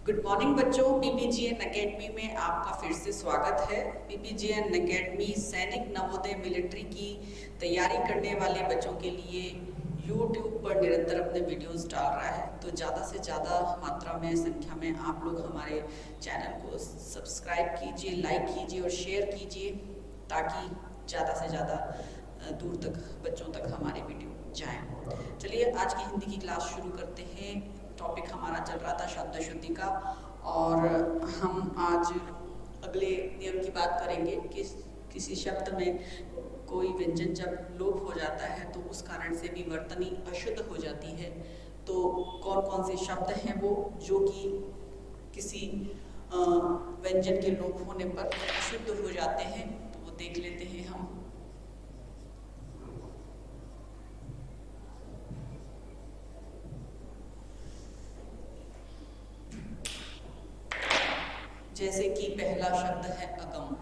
Good morning बच्चों, पीपीजीएन academy में आपका फिर से स्वागत है। पीपीजीएन एकेडमी सैनिक नवोदय मिलिट्री की तैयारी करने वाले बच्चों के लिए यूट्यूब पर निरंतर अपने वीडियोस डाल रहा है। तो ज़्यादा से ज़्यादा मात्रा में संख्या में आप लोग हमारे चैनल को सब्सक्राइब कीजिए, लाइक कीजिए और शेयर कीजिए ताकि ज़्यादा से ज़्यादा दूर तक बच्चों तक हमारे वीडियो जाएँ। चलिए आज की हिंदी की क्लास शुरू करते हैं। टॉपिक हमारा चल रहा था शब्द शुद्धि का और हम आज अगले नियम की बात करेंगे कि किसी शब्द में कोई व्यंजन जब लोप हो जाता है तो उस कारण से भी वर्तनी अशुद्ध हो जाती है। तो कौन कौन से शब्द हैं वो जो कि किसी व्यंजन के लोप होने पर अशुद्ध हो जाते हैं, तो वो देख लेते हैं हम। जैसे कि पहला शब्द है अगम।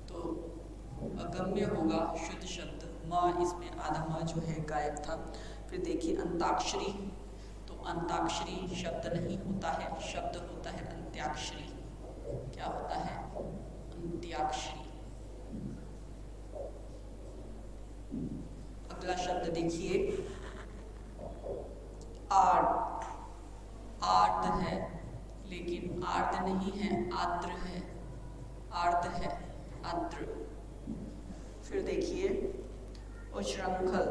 तो अगम्य होगा शुद्ध शब्द, म इसमें आधा म जो है गायब था। फिर देखिए अंताक्षरी, तो अंताक्षरी शब्द नहीं होता है, शब्द होता है अंत्याक्षरी। क्या होता है? अंत्याक्षरी। अगला शब्द देखिए आर्त। आर्त है लेकिन आर्त नहीं है, आर्द्र है। आर्त है, आर्द्र। फिर देखिए उच्छृंखल।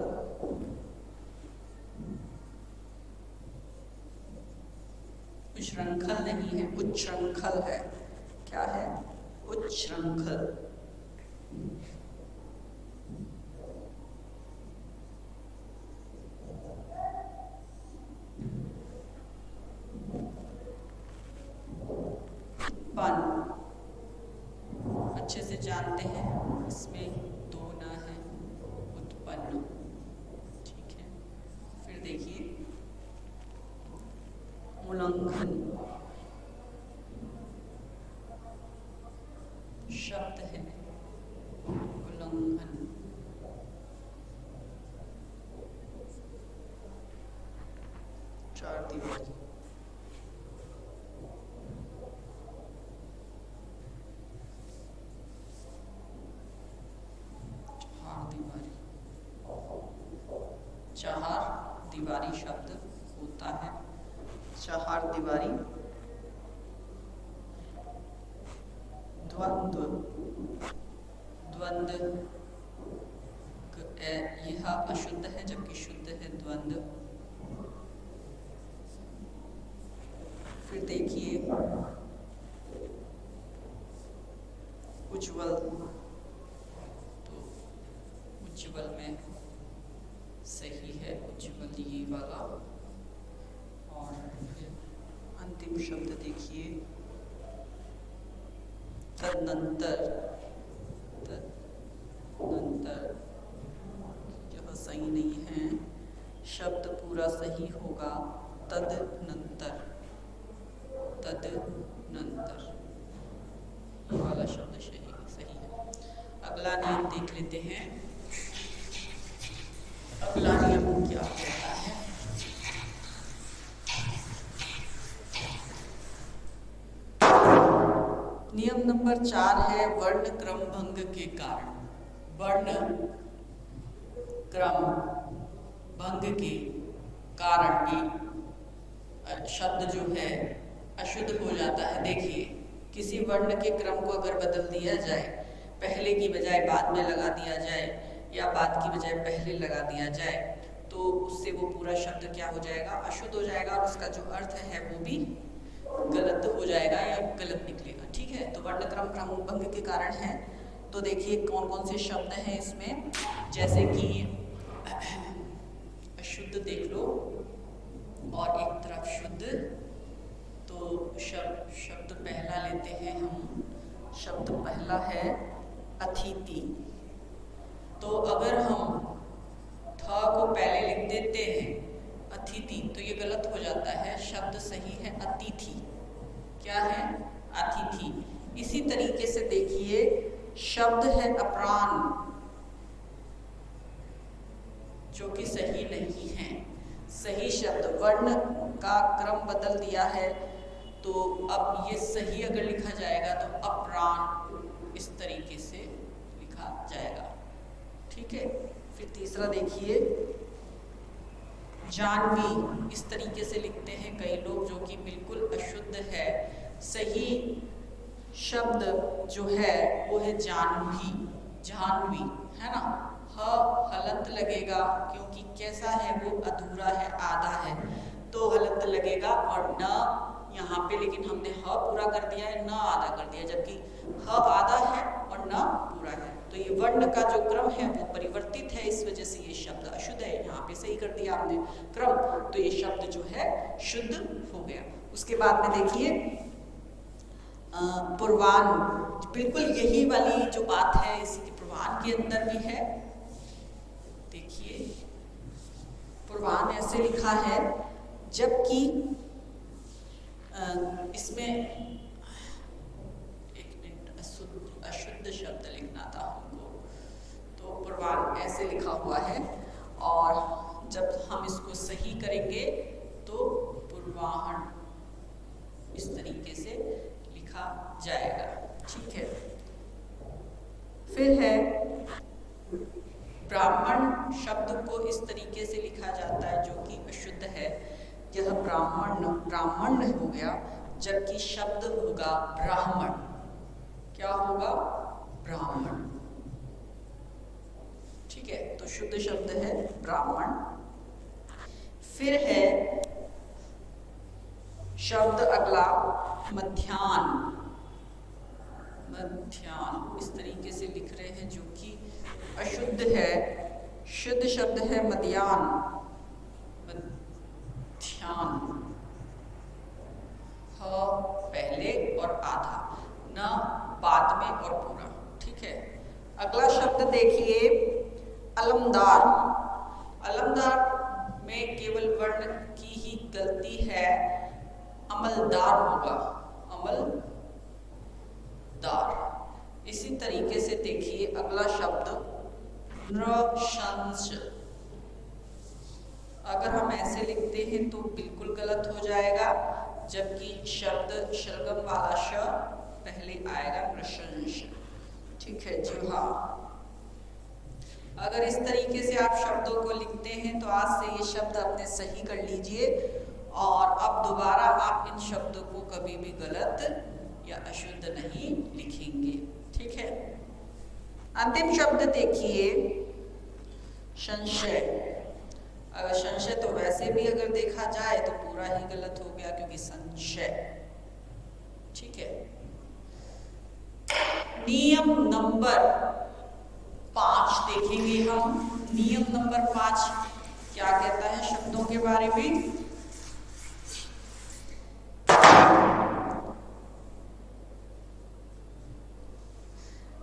उच्छृंखल नहीं है, उच्छृंखल है। क्या है? उच्छृंखल। अच्छे से जानते हैं, इसमें दो न है, उत्पन्न। ठीक है। फिर देखिए उल्लंघन शब्द है, उल्लंघन। चार दीवारी। चहार दीवारी शब्द होता है, चहार दीवारी। द्वंद्व। द्वंद्व यह अशुद्ध है जबकि शुद्ध है द्वंद्व। फिर देखिए उज्ज्वल, तो उज्ज्वल में सही है उज्ज्वल ये वाला। और फिर अंतिम शब्द देखिए तदनंतर। तदनंतर यह सही नहीं है, शब्द पूरा सही होगा तदनंतर। तदनंतर ये वाला शब्द सही है। अगला नियम देख लेते हैं। अगला नियम क्या कहता है? नियम नंबर 4 है वर्ण क्रम भंग के कारण। वर्ण क्रम भंग के कारण भी शब्द जो है अशुद्ध हो जाता है। देखिए किसी वर्ण के क्रम को अगर बदल दिया जाए, पहले की बजाय बाद में लगा दिया जाए या बाद की बजाय पहले लगा दिया जाए, तो उससे वो पूरा शब्द क्या हो जाएगा? अशुद्ध हो जाएगा और उसका जो अर्थ है वो भी गलत हो जाएगा या गलत निकलेगा। ठीक है। तो वर्ण क्रम भंग के कारण है। तो देखिए कौन कौन से शब्द हैं इसमें, जैसे कि अशुद्ध देख लो और एक तरफ शुद्ध। तो शब्द पहला लेते हैं हम। शब्द पहला है अतिथि। तो अगर हम थ को पहले लिख देते हैं अतिथि तो ये गलत हो जाता है, शब्द सही है अतिथि। क्या है? अतिथि। इसी तरीके से देखिए शब्द है अपराह्न, जो कि सही नहीं है। सही शब्द, वर्ण का क्रम बदल दिया है, तो अब ये सही अगर लिखा जाएगा तो अप्राण इस तरीके से लिखा जाएगा। ठीक है। फिर तीसरा देखिए, जानवी इस तरीके से लिखते हैं कई लोग, जो कि बिल्कुल अशुद्ध है। सही शब्द जो है वो है जानवी, जानवी, है ना। ह हलंत लगेगा, क्योंकि कैसा है वो, अधूरा है, आधा है, तो हलंत लगेगा। और न यहाँ पे लेकिन हमने ह पूरा कर दिया है, न आधा कर दिया, जबकि ह आधा है और न पूरा है। तो ये वर्ण का जो क्रम है वो परिवर्तित है, इस वजह से ये शब्द अशुद्ध है। यहाँ पे सही कर दिया आपने क्रम, तो ये शब्द जो है शुद्ध हो गया। उसके बाद में देखिए पूर्वान, बिल्कुल यही वाली जो बात है इसी के पूर्वान के अंदर भी है। देखिए पूर्वान ऐसे लिखा है, जबकि इसमें एक मिनट, अशुद्ध शब्द लिखना था हमको, तो पूर्वान ऐसे लिखा हुआ है, और जब हम इसको सही करेंगे तो पूर्वाहन इस तरीके से लिखा जाएगा। ठीक है। फिर है ब्राह्मण शब्द को इस तरीके से लिखा जाता है जो कि अशुद्ध है। यह ब्राह्मण हो गया, जबकि शब्द होगा ब्राह्मण। क्या होगा? ब्राह्मण। ठीक है, तो शुद्ध शब्द है ब्राह्मण। फिर है शब्द अगला मध्याह्न। मध्याह्न इस तरीके से लिख रहे हैं जो कि अशुद्ध है। शुद्ध शब्द है मध्याह्न। मध्याह्न, ह पहले और आधा, न बाद में और पूरा। ठीक है। अगला शब्द देखिए अलमदार। अलमदार में केवल वर्ण की ही गलती है, अमलदार होगा, अमलदार। इसी तरीके से देखिए अगला शब्द नृशंस। अगर हम ऐसे लिखते हैं तो बिल्कुल गलत हो जाएगा, जबकि शब्द शलगम वाला श पहले आएगा, नृशंस। ठीक है जी। हाँ, अगर इस तरीके से आप शब्दों को लिखते हैं तो आज से ये शब्द अपने सही कर लीजिए, और अब दोबारा आप इन शब्दों को कभी भी गलत या अशुद्ध नहीं लिखेंगे। ठीक है। अंतिम शब्द देखिए संशय। अगर संशय तो वैसे भी अगर देखा जाए तो पूरा ही गलत हो गया, क्योंकि संशय। ठीक है। नियम नंबर 5 देखेंगे हम। नियम नंबर 5 क्या कहता है शब्दों के बारे में?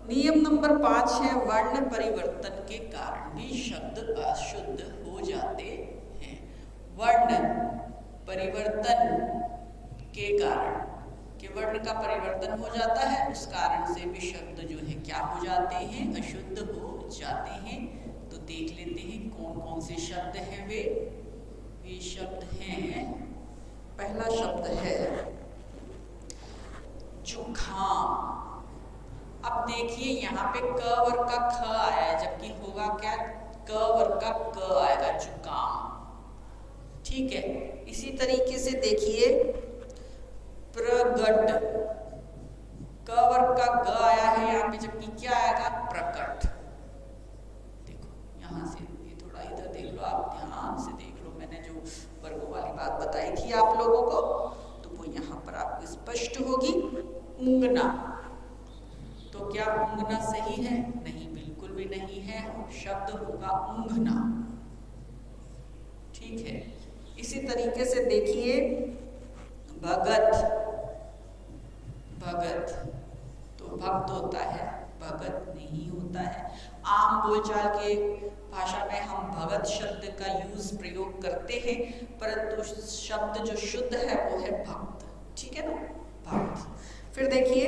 नियम नंबर 5 है, वर्ण परिवर्तन के कारण भी शब्द अशुद्ध हो जाते हैं। वर्ण परिवर्तन के कारण, कि वर्ण का परिवर्तन हो जाता है, उस कारण से भी शब्द जो है क्या हो जाते हैं? अशुद्ध हो जाते हैं। तो देख लेते हैं कौन कौन से शब्द हैं वे शब्द हैं। पहला शब्द है जुखाम। अब देखिए यहाँ पे क वर्ग का ख आया है, जबकि होगा क्या? क वर्ग का क आएगा, जुकाम। ठीक है। इसी तरीके से देखिए प्रगट। क वर्ग का ग आया है यहाँ पे, जबकि क्या आएगा? प्रकट। देखो यहाँ से, ये थोड़ा इधर देख लो, आप ध्यान से देख लो। मैंने जो वर्गों वाली बात बताई थी आप लोगों को, तो वो यहाँ पर आपको स्पष्ट होगी। ऊंगना, तो क्या ऊंगना सही है? नहीं, बिल्कुल भी नहीं है। शब्द होगा ऊंघना। ठीक है। इसी तरीके से देखिए भगत। भगत तो भक्त होता है, भगत नहीं होता है। आम बोलचाल के भाषा में हम भगत शब्द का प्रयोग करते हैं, परंतु शब्द जो शुद्ध है वो है भक्त। ठीक है ना, भक्त। फिर देखिए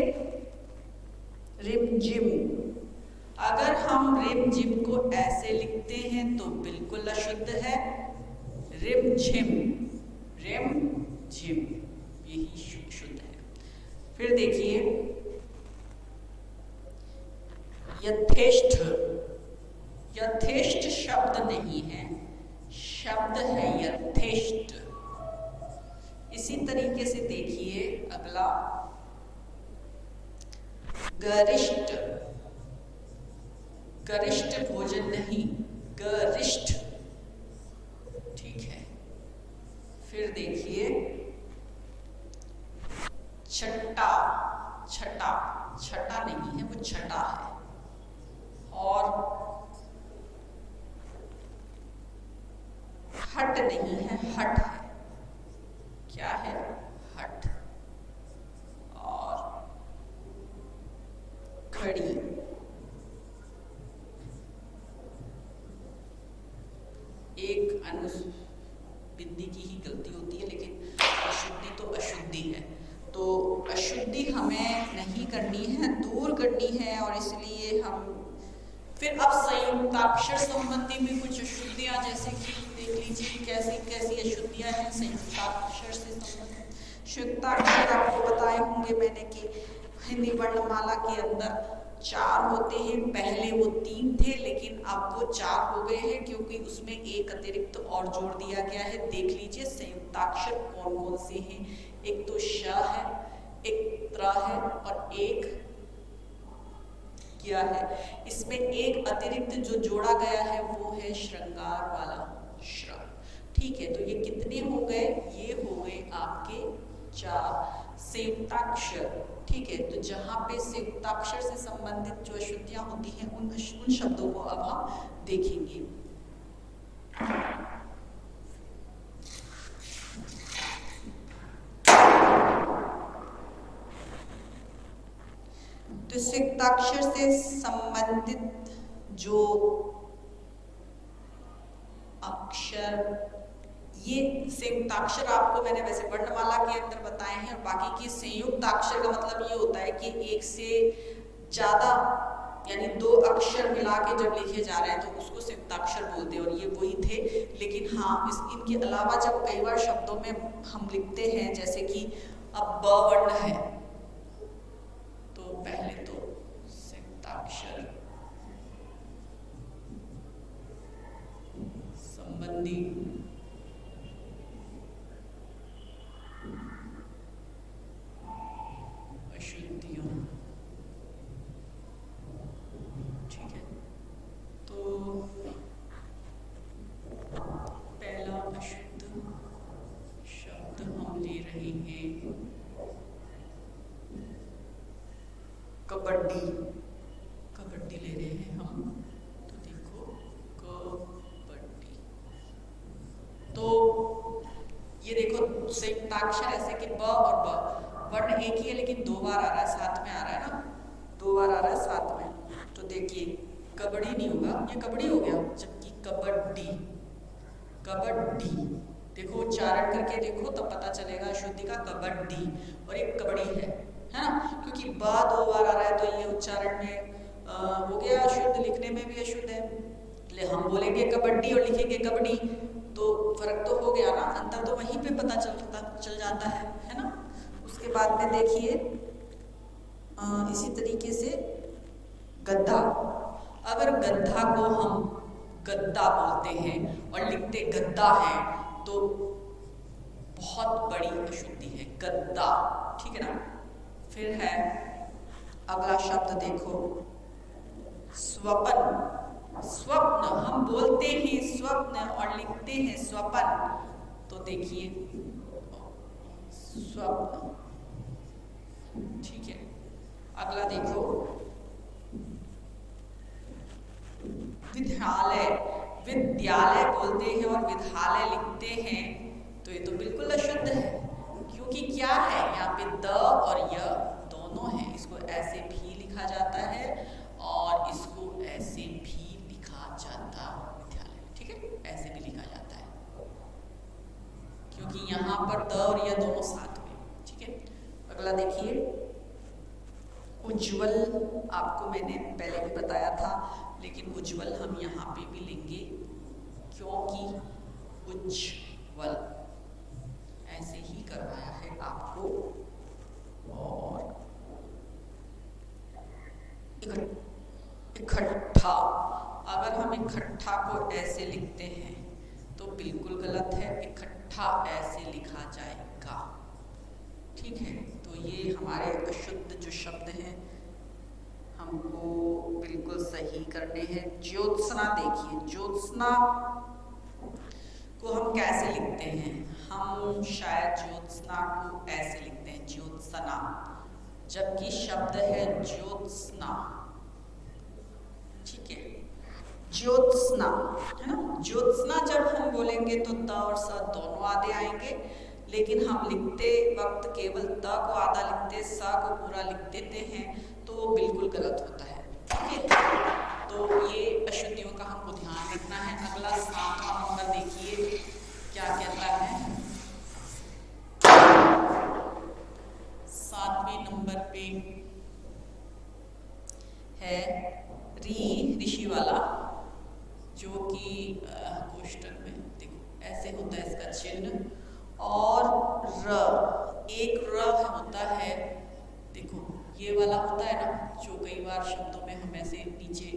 रिमझिम। अगर हम रिमझिम को ऐसे लिखते हैं तो बिल्कुल अशुद्ध है। रिम झिम, रिम झिम, यही शुद्ध है। फिर देखिए यथेष्ट, यथेष्ट शब्द नहीं है, शब्द है यथेष्ट। इसी तरीके से देखिए अगला गरिष्ठ, गरिष्ठ भोजन नहीं, गरिष्ठ, ठीक है। फिर देखिए छटा, छटा, छटा नहीं है, वो छटा है। और हट नहीं है, हट है, क्या है, हट। और खड़ी, एक अनुबिंदी की ही गलती होती है, लेकिन अशुद्धि तो अशुद्धि है, तो अशुद्धि हमें नहीं करनी है, दूर करनी है। और इसलिए हम फिर अब संयुक्ताक्षर संबंधी भी कुछ अशुद्धियां, जैसे कि देख लीजिए कैसी कैसी अशुद्धियां हैं संयुक्ताक्षर से संबंधित। संयुक्ताक्षर आपको बताए होंगे मैंने कि हिंदी वर्णमाला के अंदर 4 होते हैं, पहले वो 3 थे लेकिन अब वो 4 हो गए हैं, क्योंकि उसमें एक अतिरिक्त और जोड़ दिया गया है। देख लीजिए संयुक्ताक्षर कौन कौन से हैं, एक तो श है, एक त्र है और एक क्या है। इसमें एक अतिरिक्त जो जोड़ा गया है वो है श्रृंगार वाला श्र, ठीक है। तो ये कितने हो गए, ये हो गए आपके 4 संयुक्ताक्षर, ठीक है। तो जहाँ पे संयुक्ताक्षर से संबंधित जो अशुद्धियां होती हैं उन शब्दों को अब हम देखेंगे। तो संयुक्ताक्षर से संबंधित जो अक्षर, ये संयुक्ताक्षर आपको मैंने वैसे वर्णमाला के अंदर बताए हैं, और बाकी के संयुक्ताक्षर का मतलब ये होता है कि एक से ज्यादा यानी 2 अक्षर मिला के जब लिखे जा रहे हैं तो उसको संयुक्ताक्षर बोलते हैं, और ये वही थे। लेकिन हाँ, इनके अलावा जब कई बार शब्दों में हम लिखते हैं, जैसे कि अब ब वर्ण है, तो पहले तो संयुक्ताक्षर संबंधी अशुद्धियों, ठीक है। तो पहला अशुद्ध शब्द हम ले रहे हैं कबड्डी, कबड्डी ले रहे हैं हम। तो देखो कबड्डी, तो ये देखो संयुक्ताक्षर ऐसे कि ब और ब वर्ण एक ही है लेकिन 2 बार आ रहा है, साथ में आ रहा है ना, 2 बार आ रहा है साथ में। तो देखिए कबड्डी नहीं होगा, ये कबड्डी हो गया, जबकि कबड्डी, कबड्डी देखो उच्चारण करके देखो तब पता चलेगा अशुद्धि का, कबड्डी। और एक कबड्डी है ना, क्योंकि बा 2 बार आ रहा है तो ये उच्चारण में हो गया अशुद्ध, लिखने में भी अशुद्ध है। इसलिए हम बोलेंगे कबड्डी और लिखेंगे कबड्डी, तो फर्क तो हो गया ना, अंतर तो वहीं पे पता चल जाता है ना। उसके बाद में देखिए इसी तरीके से गद्दा, अगर गद्दा को हम गद्दा बोलते हैं और लिखते गद्दा है तो बहुत बड़ी अशुद्धि है, गद्दा, ठीक है ना। फिर है अगला शब्द देखो स्वपन, स्वप्न, हम बोलते हैं स्वप्न और लिखते हैं स्वपन, तो देखिए स्वप्न, ठीक है। अगला देखो विद्यालय, विद्यालय बोलते हैं और विद्यालय लिखते हैं, तो ये तो बिल्कुल अशुद्ध है, क्योंकि क्या है यहाँ पे द और य दोनों हैं। इसको ऐसे भी लिखा जाता है और इसको ऐसे भी लिखा जाता विद्यालय, ठीक है, ऐसे भी लिखा जाता है, क्योंकि यहाँ पर द और य दोनों साथ में, ठीक है। अगला देखिए उज्ज्वल, आपको मैंने पहले भी बताया था, लेकिन उज्ज्वल हम यहाँ पे भी लेंगे क्योंकि वल, ऐसे ही करवाया है आपको। और इकट्ठा, अगर हम इकट्ठा को ऐसे लिखते हैं तो बिल्कुल गलत है, इकट्ठा ऐसे लिखा जाएगा। ठीक है, तो ये हमारे अशुद्ध जो शब्द हैं हमको बिल्कुल सही करने हैं। ज्योत्सना, देखिए ज्योत्सना को हम कैसे लिखते हैं? हम शायद ज्योत्सना को ऐसे लिखते हैं, ज्योत्सना, जबकि शब्द है ज्योत्सना। ठीक है, ज्योत्सना है ना। ज्योत्सना जब हम बोलेंगे तो त और स दोनों आधे आएंगे, लेकिन हम लिखते वक्त केवल त को आधा लिखते, स को पूरा लिख देते हैं, तो वो बिल्कुल गलत होता है। ठीक है, तो ये अशुद्धियों का हमको ध्यान रखना है। अगला 7वां नंबर देखिए क्या कहता है। 7वें नंबर पे है री, ऋषि वाला, जो कि कोष्टक में देखो ऐसे होता है इसका चिन्ह, और र, एक र होता है, देखो ये वाला होता है ना, जो कई बार शब्दों में हम ऐसे नीचे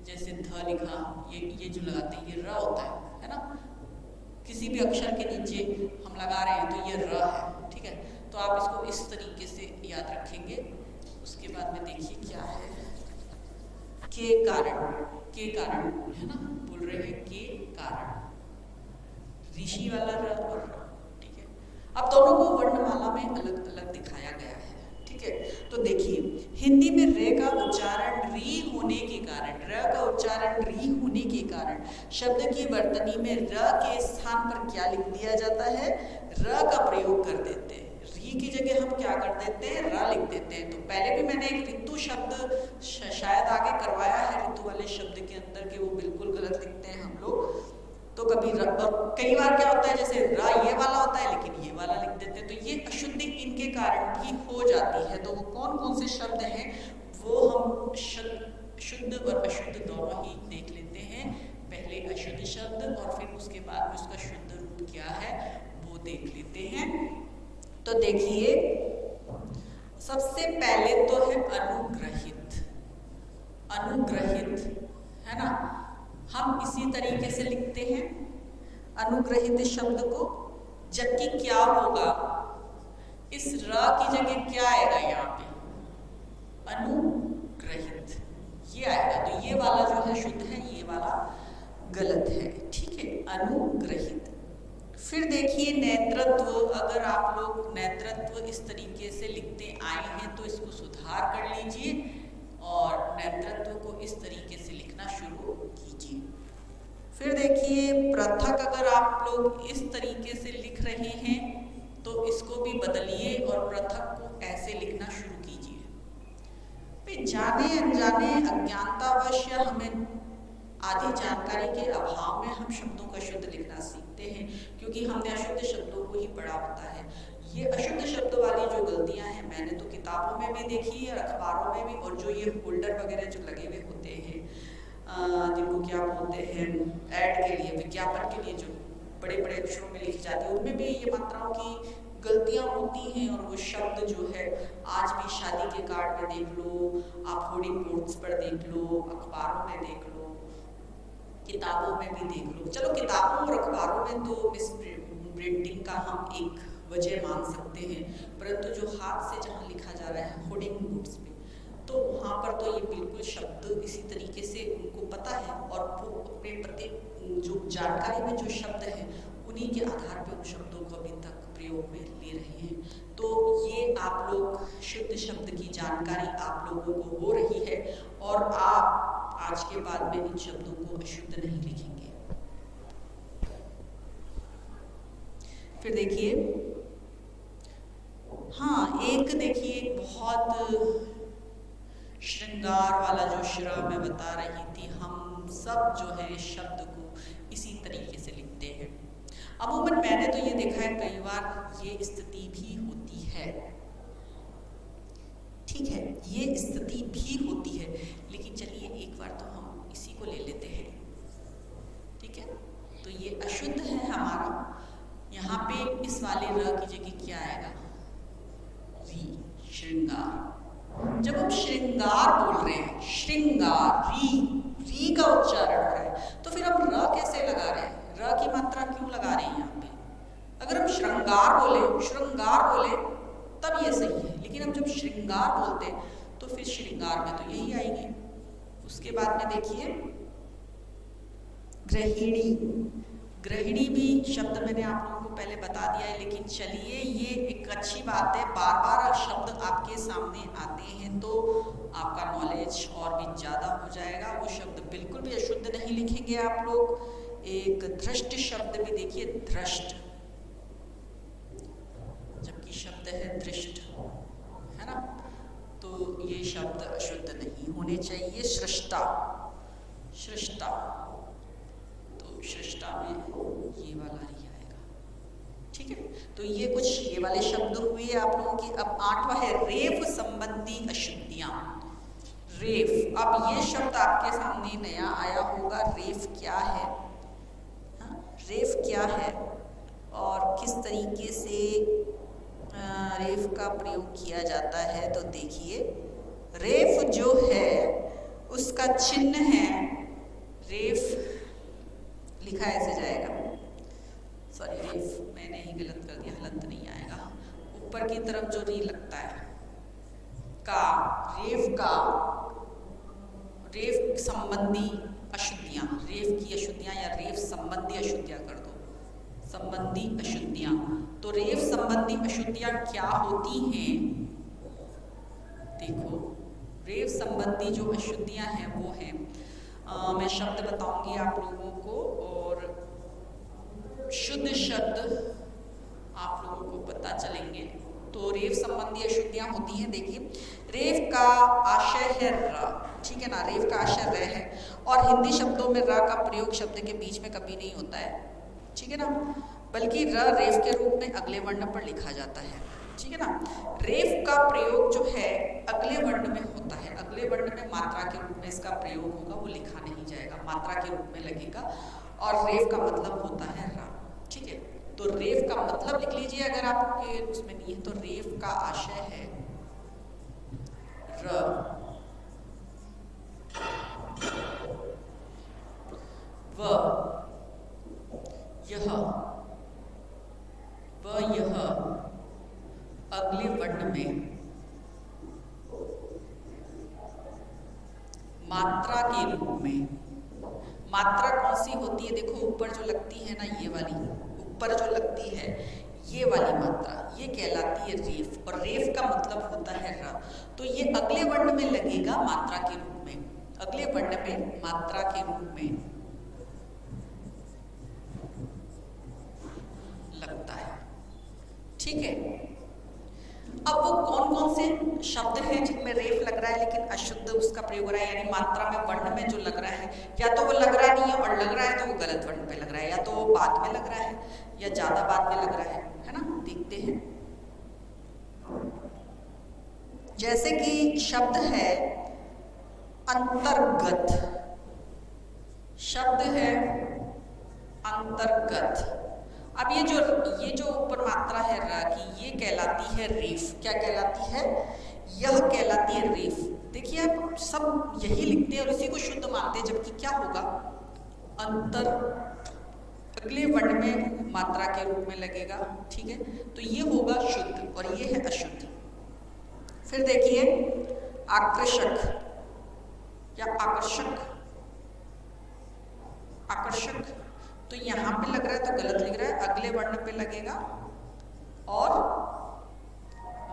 जैसे ध लिखा, ये जो लगाते हैं ये र होता है ना। किसी भी अक्षर के नीचे हम लगा रहे हैं तो ये र है। ठीक है, तो आप इसको इस तरीके से याद रखेंगे। उसके बाद में देखिए क्या है, के कारण है ना, बोल रहे हैं के कारण, ऋषि वाला र और र। ठीक है, अब दोनों को वर्णमाला में अलग अलग दिखाया गया है। ठीक है, तो देखिए हिंदी में रे का उच्चारण री होने के कारण, र का उच्चारण री होने के कारण शब्द की वर्तनी में र के स्थान पर क्या लिख दिया जाता है? र का प्रयोग कर देते हैं। री की जगह हम क्या कर देते हैं? र लिख देते हैं। तो पहले भी मैंने एक ऋतु शब्द शायद आगे करवाया है, ऋतु वाले शब्द के अंदर के वो बिल्कुल गलत लिखते हैं हम लोग। तो कभी र, और कई बार क्या होता है जैसे र ये वाला होता है लेकिन ये वाला लिख देते हैं, तो ये अशुद्धि इनके कारण भी हो जाती है। तो वो कौन कौन से शब्द हैं वो हम शुद्ध और अशुद्ध दोनों ही देख लेते हैं। पहले अशुद्ध शब्द और फिर उसके बाद में उसका शुद्ध रूप क्या है वो देख लेते हैं। तो देखिए सबसे पहले तो है अनुग्रहित, अनुग्रहित है ना, हम इसी तरीके से लिखते हैं अनुग्रहित शब्द को, जबकि क्या होगा इस र की जगह क्या आएगा यहाँ पे? अनुग्रहित, ये आएगा। तो ये वाला जो है शुद्ध है, ये वाला गलत है। ठीक है, अनुग्रहित। फिर देखिए नेतृत्व, अगर आप लोग नेतृत्व इस तरीके से लिखते आए हैं तो इसको सुधार कर लीजिए और नेतृत्व को इस तरीके से लिखना शुरू कीजिए। फिर देखिए पृथक, अगर आप लोग इस तरीके से लिख रहे हैं तो इसको भी बदलिए और पृथक को ऐसे लिखना शुरू कीजिए। जाने अनजाने अज्ञानतावश या हमें आदि जानकारी के अभाव में हम शब्दों का शुद्ध लिखना सीखते हैं, क्योंकि हमने अशुद्ध शब्दों को ही पढ़ा होता है। ये अशुद्ध शब्द वाली जो गलतियां हैं मैंने तो किताबों में भी देखी है और अखबारों में भी, और जो ये होल्डर वगैरह जो लगे हुए होते हैं जिनको क्या बोलते हैं ऐड के लिए, विज्ञापन के लिए, जो बड़े बड़े अक्षरों में लिखी जाती है, उनमें भी ये मात्राओं की गलतियां होती हैं। और वो शब्द जो है आज भी शादी के कार्ड में देख लो, आप होर्डिंग बोर्ड्स पर देख लो, अखबारों में देख लो, किताबों में भी देख लो। चलो किताबों और अखबारों में तो मिस प्रिंटिंग का हम एक वजह मान सकते हैं, परंतु जो हाथ से जहाँ लिखा जा रहा है होर्डिंग बोर्ड्स पे, तो वहाँ पर तो ये बिल्कुल शब्द इसी तरीके से उनको पता है और वो अपने प्रति जो जानकारी में जो शब्द है उन्हीं के आधार पर उन शब्दों को अभी तक प्रयोग में ले रहे हैं। तो ये आप लोग शुद्ध शब्द की जानकारी आप लोगों को हो रही है और आप आज के बाद में इन शब्दों को अशुद्ध नहीं लिखेंगे। फिर देखिए हाँ, एक देखिए बहुत श्रृंगार वाला जो श्र मैं बता रही थी, हम सब जो है शब्द को इसी तरीके से लिखते हैं। अमूमन मैंने तो ये देखा है कई बार ये स्थिति भी होती है, ठीक है, ये स्थिति भी होती है, लेकिन चलिए एक बार तो हम इसी को ले लेते हैं। ठीक है, तो ये अशुद्ध है हमारा, उसके बाद में देखिए गृहिणी। गृहिणी भी शब्द मैंने आप लोगों को पहले बता दिया है, लेकिन चलिए ये एक अच्छी बात है, बार बार शब्द आपके सामने आते हैं तो आपका नॉलेज और भी ज़्यादा हो जाएगा। वो शब्द बिल्कुल भी अशुद्ध नहीं लिखेंगे आप लोग। एक दृष्ट शब्द भी देखिए, दृष्ट, जबकि शब्द है दृष्ट, है ना, तो ये शब्द अशुद्ध नहीं होने चाहिए। सृष्टा, सृष्टा, तो सृष्टा में ये वाला ही आएगा, ठीक है। तो ये कुछ ये वाले शब्द हुए आप लोगों की। अब 8वां है रेफ संबंधी अशुद्धियां। रेफ, अब ये शब्द आपके सामने नया आया होगा। रेफ क्या है, हाँ, रेफ क्या है और किस तरीके से रेफ का प्रयोग किया जाता है। तो देखिए रेफ जो है उसका चिन्ह है, रेफ लिखा ऐसे जाएगा, सॉरी रेफ मैंने ही गलत कर दिया, हलंत नहीं आएगा, ऊपर की तरफ जो री लगता है का, रेफ का, रेफ संबंधी अशुद्धियां, रेफ की अशुद्धियां या रेफ संबंधी अशुद्धियां कर दो, संबंधी अशुद्धियां। तो रेफ संबंधी अशुद्धियां क्या होती हैं, देखो रेफ संबंधी जो अशुद्धियां हैं वो हैं, मैं शब्द बताऊंगी आप लोगों को और शुद्ध शब्द आप लोगों को पता चलेंगे। तो रेफ संबंधी अशुद्धियां होती हैं। देखिए रेफ का आशय है र, ठीक है ना, रेफ का आशय र है और हिंदी शब्दों में र का प्रयोग शब्द के बीच में कभी नहीं होता है, ठीक है ना, बल्कि र रेफ के रूप में अगले वर्ण पर लिखा जाता है, ठीक है ना। रेफ का प्रयोग जो है अगले वर्ण में होता है, अगले वर्ण में मात्रा के रूप में इसका प्रयोग होगा, वो लिखा नहीं जाएगा, मात्रा के रूप में लगेगा और रेफ का मतलब होता है रा, ठीक है। तो रेफ का मतलब लिख लीजिए अगर आपके उसमें नहीं है तो। रेफ का आशय है र, व, यह, व यह अगले वर्ण में मात्रा के रूप में। मात्रा कौन सी होती है, देखो ऊपर जो लगती है ना, ये वाली ऊपर जो लगती है ये वाली मात्रा, ये कहलाती है रेफ और रेफ का मतलब होता है र। तो ये अगले वर्ण में लगेगा मात्रा के रूप में, अगले वर्ण में मात्रा के रूप में लगता है, ठीक है। अब वो कौन कौन से शब्द हैं जिनमें रेफ लग रहा है लेकिन अशुद्ध उसका प्रयोग हो रहा है, यानी मात्रा में वर्ण में जो लग रहा है, या तो वो लग रहा नहीं है और लग रहा है तो वो गलत वर्ण पे लग रहा है, या तो वो बाद में लग रहा है या ज्यादा बाद में लग रहा है ना। देखते हैं, जैसे कि शब्द है अंतर्गत, शब्द है अंतर्गत। अब ये जो ऊपर मात्रा है र की, ये कहलाती है रेफ। क्या कहलाती है, यह कहलाती है रेफ। देखिए आप सब यही लिखते हैं और इसी को शुद्ध मानते हैं, जबकि क्या होगा, अंतर अगले वर्ण में मात्रा के रूप में लगेगा, ठीक है। तो ये होगा शुद्ध और ये है अशुद्ध। फिर देखिए आकर्षक या आकर्षक, आकर्षक, तो यहाँ पे लग रहा है तो गलत लिख रहा है, अगले वर्ण पे लगेगा और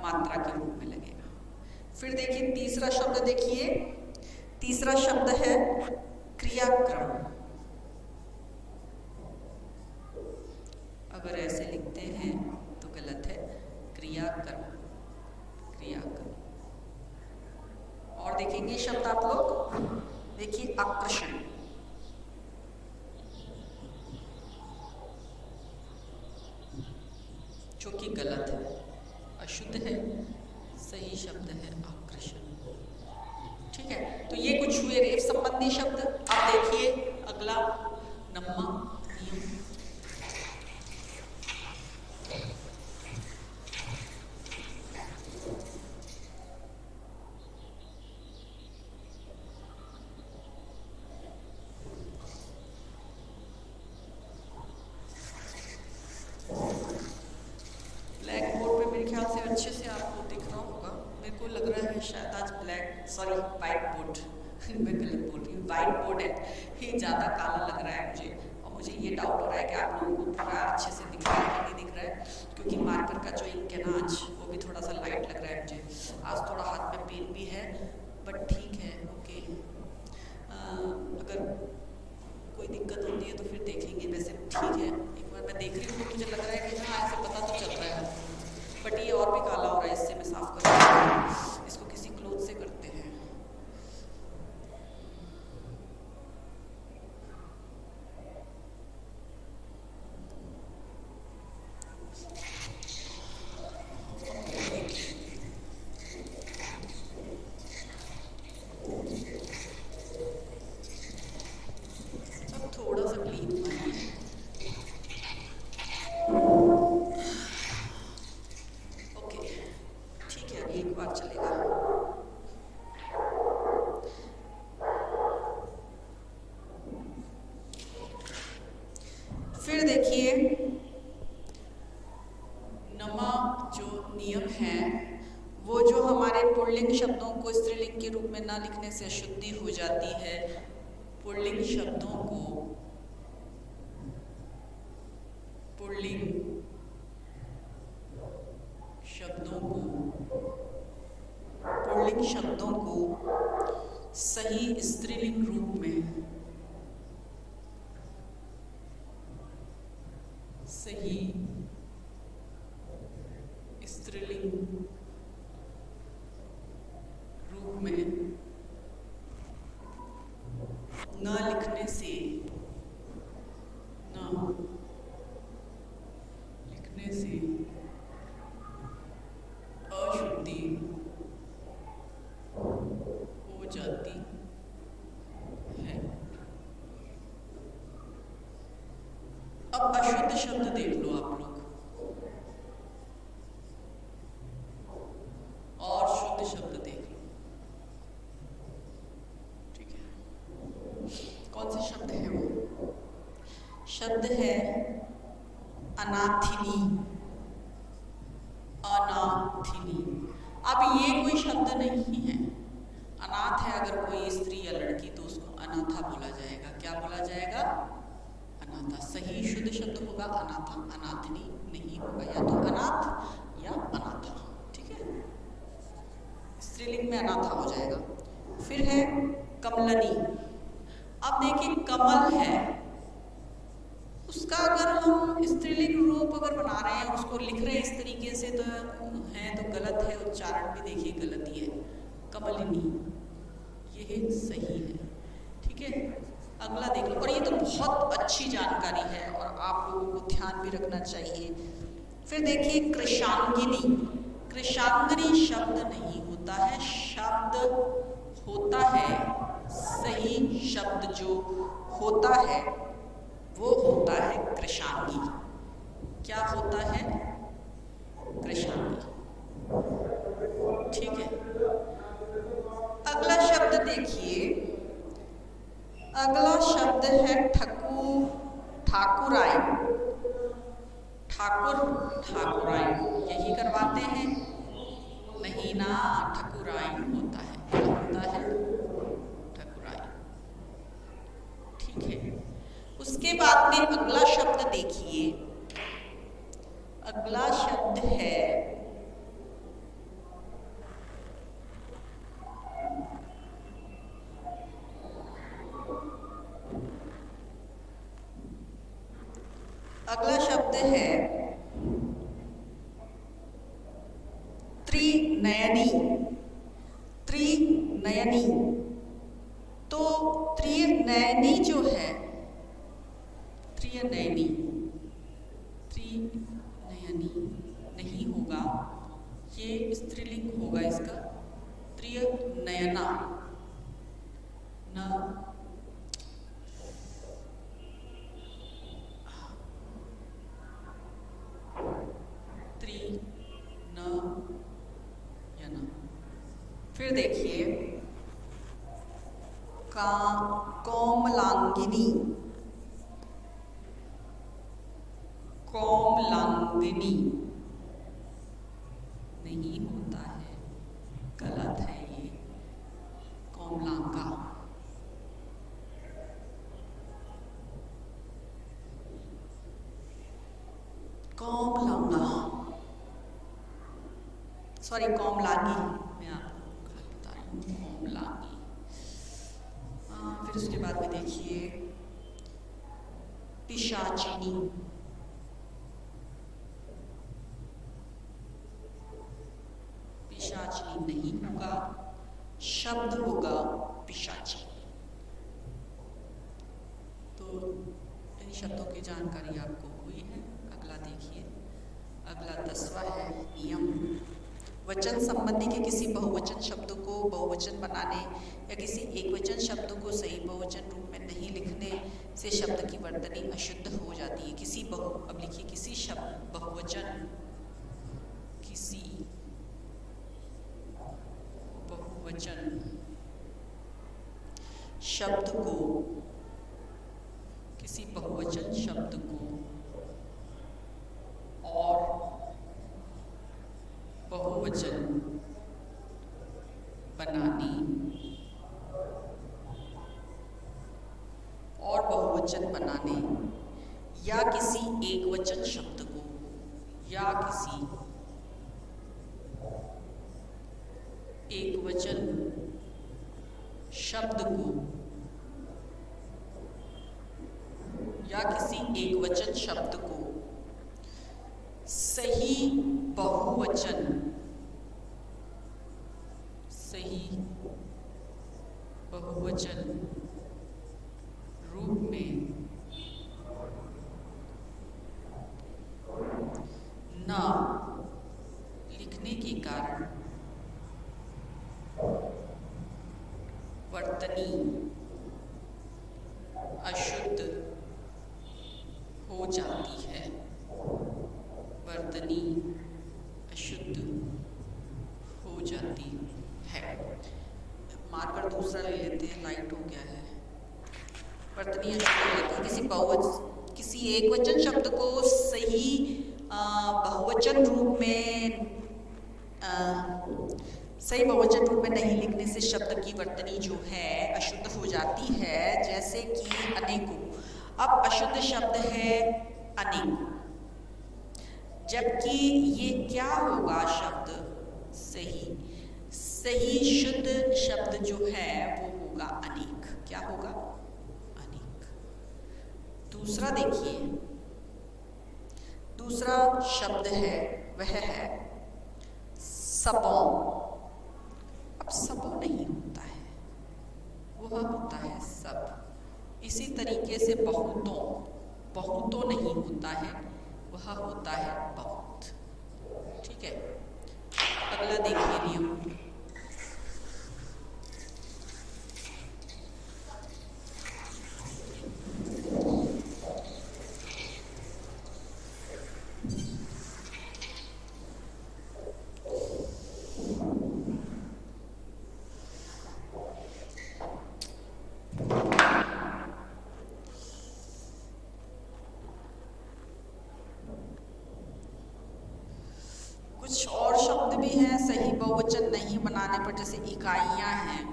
मात्रा के रूप में लगेगा। फिर देखिए तीसरा शब्द, देखिए तीसरा शब्द है क्रियाक्रम। अगर ऐसे लिखते हैं तो गलत है, क्रियाक्रम, क्रियाक्रम। और देखेंगे शब्द आप लोग, देखिए आकर्षण, जो कि गलत है, अशुद्ध है, सही शब्द है आकर्षण, ठीक है। तो ये कुछ हुए रेफ संबंधी शब्द। अब देखिए अगला नम्मा नियम, अच्छे से आपको दिख रहा होगा, मेरे को लग रहा है शायद आज ब्लैक, सॉरी व्हाइट बोर्ड में गलत बोल वाइट बोर्ड है, ये ज़्यादा काला लग रहा है मुझे, और मुझे ये डाउट हो रहा है कि आप लोगों को पूरा अच्छे से दिख रहा है कि नहीं दिख रहा है, क्योंकि मार्कर का जो इंक है ना आज वो भी थोड़ा सा लाइट लग रहा है मुझे। आज थोड़ा हाथ में पेन भी है, बट ठीक है, ओके। अगर कोई दिक्कत होती है तो फिर देखेंगे, वैसे ठीक है। एक बार मैं देख रही हूँ तो मुझे लग रहा है कि हाँ ऐसे पता तो चल रहा है, बट ये और भी काला हो रहा है, इससे मैं साफ करूँगी। इसको किसी क्लोथ से करते हैं। अब थोड़ा सा क्लीन हुआ है। ओके ठीक है, अभी एक बार चलेगा। फिर देखिए नमा जो नियम है वो जो हमारे पुल्लिंग शब्दों को स्त्रीलिंग के रूप में ना लिखने से अशुद्धि हो जाती है। पुल्लिंग शब्दों को पुल्लिंग शब्दों को सही स्त्रीलिंग रूप में न लिखने से अशुद्धि हो जाती है। अब अशुद्ध शब्द देख लो आप लोग, और शुद्ध शब्द देख लो, ठीक है। कौन से शब्द है वो? शब्द है अनाथिनी। अब ये कोई शब्द नहीं है। अनाथ है अगर कोई स्त्री या लड़की तो उसको अनाथा बोला जाएगा। क्या बोला जाएगा? अनाथा। सही शुद्ध शब्द होगा अनाथा, अनाथिनी नहीं होगा, या तो अनाथ या अनाथा, ठीक है। स्त्रीलिंग में अनाथा हो जाएगा। फिर है कमलनी। अब देखिए कमल है, उसका अगर हम स्त्रीलिंग रूप अगर बना रहे हैं, उसको लिख रहे हैं इस तरीके से तो है तो गलत है, उच्चारण भी देखिए गलत ही है। कमलिनी ये सही है, ठीक है। अगला देख लो, और ये तो बहुत अच्छी जानकारी है और आप लोगों को ध्यान भी रखना चाहिए। फिर देखिए कृशांगिनी। कृशांगिनी शब्द नहीं होता है, शब्द होता है सही शब्द जो होता है वो होता है कृशांगी। क्या होता है? कृशांगी, ठीक है। अगला शब्द देखिए, अगला शब्द है ठाकुराई। ठाकुराई यही करवाते हैं? नहीं ना, ठाकुराई होता है। क्या होता है? ठाकुराई, ठीक है। उसके बाद में अगला शब्द देखिए, अगला शब्द है त्रिनयनी। त्रिनयनी, तो त्रिनयनी जो है, त्रिनयनी नहीं होगा, ये स्त्रीलिंग होगा इसका। त्रिनयना न, फिर देखिए कोमलांगिनी। कोमलांगिनी नहीं होता है, गलत है ये। कोमलांगा, सॉरी कोमलांगी, मैं आपको बता रही हूँ कोमलांगी। फिर उसके बाद में देखिए पिशाचिनी, पिशाचिनी नहीं होगा, शब्द होगा पिशाची। तो इन शब्दों की जानकारी आपको हुई है। अगला देखिए, अगला 10वां है नियम। वचन संबंधी के किसी बहुवचन शब्द को बहुवचन बनाने या किसी एकवचन शब्द को सही बहुवचन रूप में नहीं लिखने से शब्द की वर्तनी अशुद्ध हो जाती है। अब लिखिए किसी शब्द बहुवचन, किसी बहुवचन शब्द को, किसी बहुवचन शब्द को और बहुवचन बनाने और बहुवचन बनाने या किसी एकवचन शब्द को या किसी एकवचन शब्द को या किसी एकवचन शब्द को सही बहुवचन रूप में न लिखने के कारण वर्तनी अशुद्ध हो जाती है। वर्तनी अशुद्ध हो जाती है। मार्कर दूसरा ले लेते हैं, लाइट हो गया है। वर्तनी अशुद्ध हो जाती है। किसी एकवचन शब्द को सही बहुवचन रूप में सही बहुवचन रूप में नहीं लिखने से शब्द की वर्तनी जो है अशुद्ध हो जाती है। जैसे कि अनेकों। अब अशुद्ध शब्द है अनेक, जबकि ये क्या होगा शब्द सही शुद्ध शब्द जो है वो होगा अनेक। क्या होगा? अनेक। दूसरा देखिए, दूसरा शब्द है वह है सबों। अब सबों नहीं होता है, वह होता है सब। इसी तरीके से बहुतों नहीं होता है, वह होता है बहुत। ठीक है, अगला देखिए नियम। कुछ और शब्द भी हैं सही बहुवचन नहीं बनाने पर, जैसे इकाइयां हैं।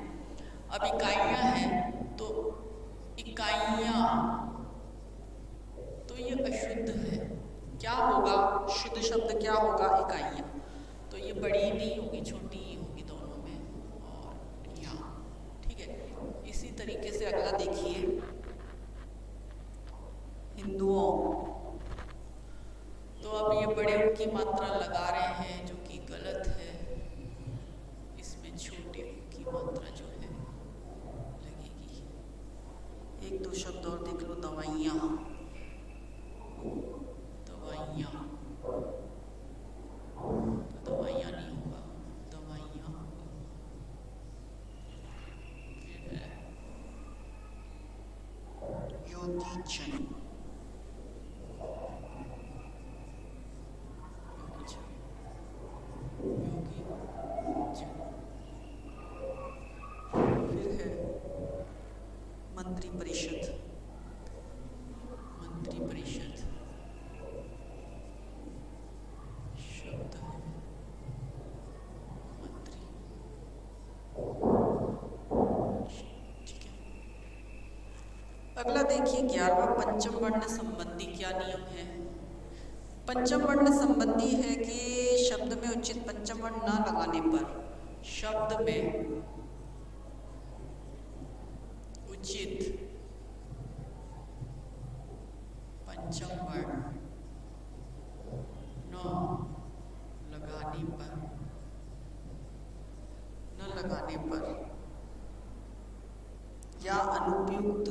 अब इकाइयां हैं तो इकाइयां तो ये अशुद्ध है। क्या होगा? शुद्ध शब्द क्या होगा? इकाइयां। तो ये बड़ी नहीं होगी, छोटी ही होगी दोनों में, और यहाँ। ठीक है, इसी तरीके से अगला देखिए हिंदुओं। तो अब ये बड़े की मात्रा लगा रहे हैं जो कि गलत है। इसमें छोटे की मात्रा जो है लगेगी। एक दो शब्द और देख लो। दवाइयाँ, दवाइयाँ, तो दवाइयाँ नहीं होगा, दवाइयाँ होगा। फिर है योगीजन। फिर है मंत्री परिषद। मंत्री परिषद शब्द है मंत्री। ठीक है, अगला देखिए 11वां पंचम वर्ण संबंधी क्या नियम है। पंचम वर्ण संबंधी है कि शब्द में उचित पंचम वर्ण न लगाने पर शब्द में उचित पंचम वर्ण न लगाने पर या अनुपयुक्त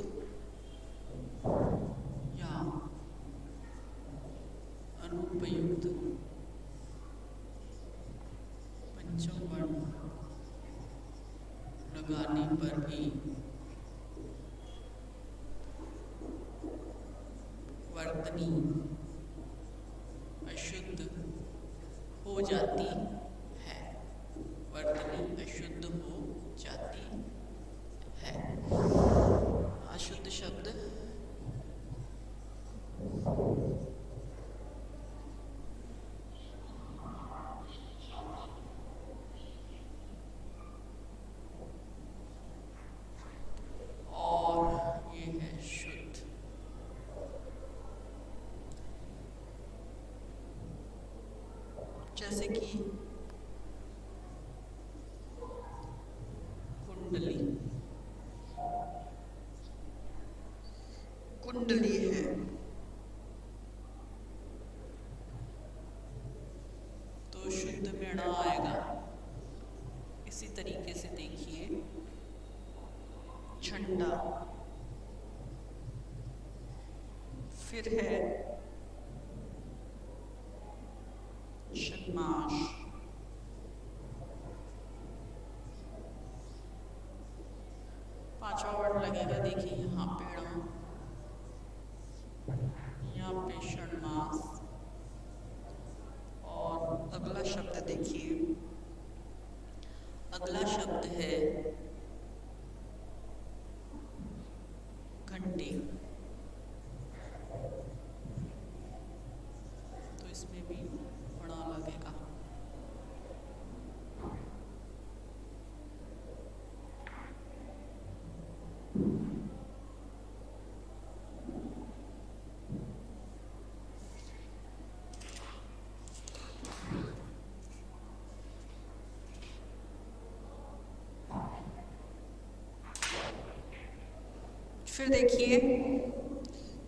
पंचम वर्ण लगाने पर भी वर्तनी अशुद्ध हो जाती है। वर्तनी अशुद्ध हो जाती है। अशुद्ध शब्द जैसे कि कुंडली है तो शुद्ध में ण आएगा। इसी तरीके से देखिए झंडा, फिर है षण्मास, पांचवा वर्ण लगेगा। देखिए यहाँ पे ण, यहाँ पे षण्मास, और अगला शब्द देखिए, अगला शब्द है घंटी। तो इसमें भी ण लगेगा। फिर देखिए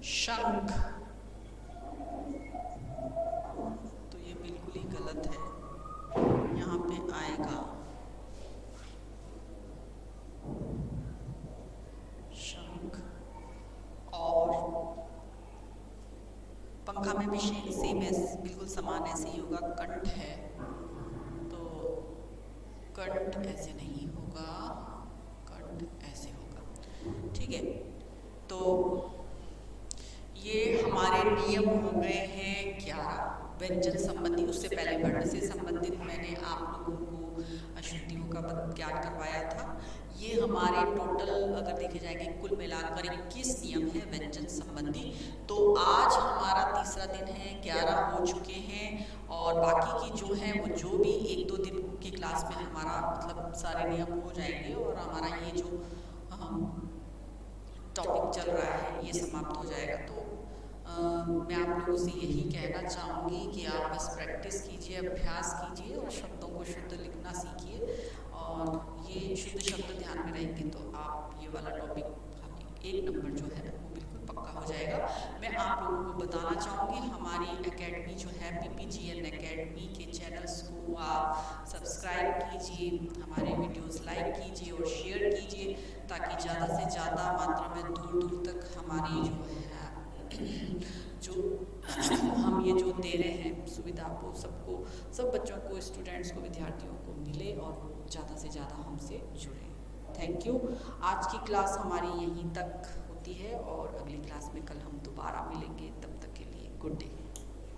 शंख, तो ये बिल्कुल ही गलत है। यहाँ पे आएगा शंख, और पंखा में भी सेम बिल्कुल समान ऐसे ही होगा। कंठ है तो कंठ ऐसे नहीं होगा, कंठ ऐसे होगा। ठीक है, तो ये हमारे नियम हो गए हैं 11 व्यंजन संबंधी। उससे पहले वर्ण से संबंधित मैंने आप लोगों को अशुद्धियों का ज्ञान करवाया था। ये हमारे टोटल अगर देखे जाएंगे कुल मिलाकर 21 नियम है व्यंजन संबंधी। तो आज हमारा तीसरा दिन है, 11 हो चुके हैं, और बाकी की जो है वो जो भी 1-2 दिन की क्लास में हमारा मतलब सारे नियम हो जाएंगे, और हमारा ये जो टॉपिक चल रहा है ये समाप्त हो जाएगा। तो मैं आप लोगों से यही कहना चाहूँगी कि आप बस प्रैक्टिस कीजिए, अभ्यास कीजिए, और शब्दों को शुद्ध लिखना सीखिए। और ये शुद्ध शब्द ध्यान में रहेंगे तो आप ये वाला टॉपिक 1 नंबर जो है वो बिल्कुल पक्का हो जाएगा। मैं आप लोगों को बताना चाहूँगी हमारी एकेडमी जो है PPGN एकेडमी के चैनल्स को आप सब्सक्राइब कीजिए, हमारे वीडियोस लाइक कीजिए और शेयर कीजिए, ताकि ज़्यादा से ज़्यादा मात्रा में दूर दूर तक हमारी जो है जो हम ये जो दे रहे हैं सुविधा वो सब बच्चों को, स्टूडेंट्स को, विद्यार्थियों को मिले और ज़्यादा से ज़्यादा हमसे जुड़े। Thank you. आज की क्लास हमारी यहीं तक होती है, और अगली क्लास में कल हम दोबारा मिलेंगे। तब तक के लिए गुड डे।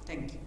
Thank you.